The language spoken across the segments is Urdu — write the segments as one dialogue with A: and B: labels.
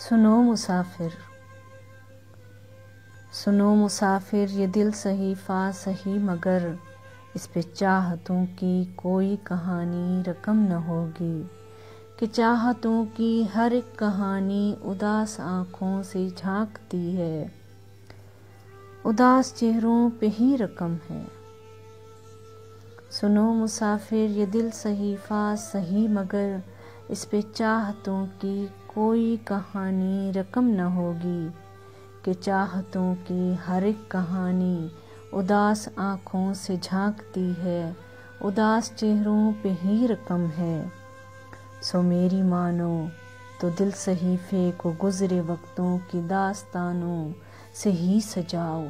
A: سنو مسافر، سنو مسافر، یہ دل صحیفہ سہی مگر اس پہ چاہتوں کی کوئی کہانی رقم نہ ہوگی، کہ چاہتوں کی ہر ایک کہانی اداس آنکھوں سے جھانکتی ہے، اداس چہروں پہ ہی رقم ہے۔ سنو مسافر، یہ دل صحیفہ سہی مگر اس پہ چاہتوں کی کوئی کہانی رقم نہ ہوگی، کہ چاہتوں کی ہر ایک کہانی اداس آنکھوں سے جھانکتی ہے، اداس چہروں پہ ہی رقم ہے۔ سو میری مانو تو دل صحیفے کو گزرے وقتوں کی داستانوں سے ہی سجاؤ۔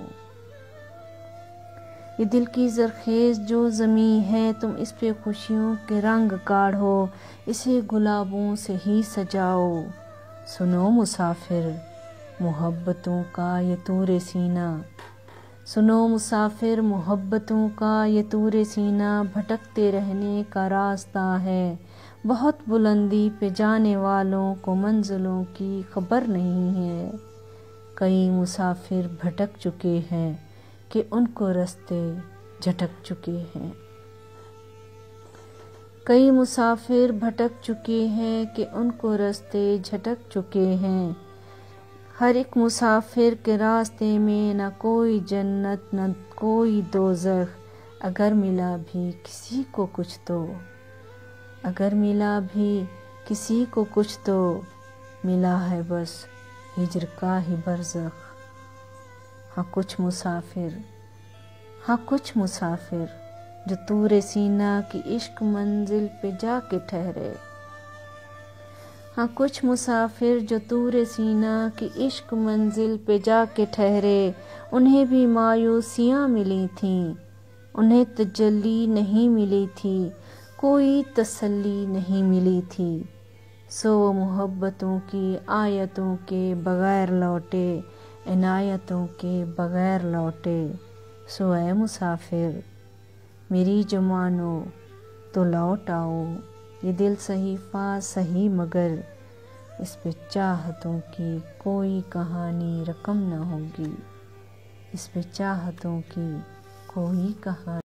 A: یہ دل کی زرخیز جو زمیں ہے، تم اس پہ خوشیوں کے رنگ کاڑھو، اسے گلابوں سے ہی سجاؤ۔ سنو مسافر، محبتوں کا یہ طور سینہ، سنو مسافر، محبتوں کا یہ طور سینہ بھٹکتے رہنے کا راستہ ہے، بہت بلندی پہ جانے والوں کو منزلوں کی خبر نہیں ہے۔ کئی مسافر بھٹک چکے ہیں کہ ان کو رستے جھٹک چکے ہیں، کئی مسافر بھٹک چکے ہیں کہ ان کو رستے جھٹک چکے ہیں۔ ہر ایک مسافر کے راستے میں نہ کوئی جنت نہ کوئی دوزخ، اگر ملا بھی کسی کو کچھ تو، اگر ملا بھی کسی کو کچھ تو ملا ہے بس ہجر کا ہی برزخ۔ ہاں کچھ مسافر جو طور سینہ کی عشق منزل پہ جا کے ٹھہرے، ہاں کچھ مسافر جو طور سینہ کی عشق منزل پہ جا کے ٹھہرے، انہیں بھی مایوسیاں ملی تھیں، انہیں تجلی نہیں ملی تھی، کوئی تسلی نہیں ملی تھی، سو وہ محبتوں کی آیتوں کے بغیر لوٹے، عنایتوں کے بغیر لوٹے۔ سو اے مسافر، میری جو مانو تو لوٹ آؤ، یہ دل صحیفہ سہی مگر اس پہ چاہتوں کی کوئی کہانی رقم نہ ہوگی، اس پہ چاہتوں کی کوئی کہانی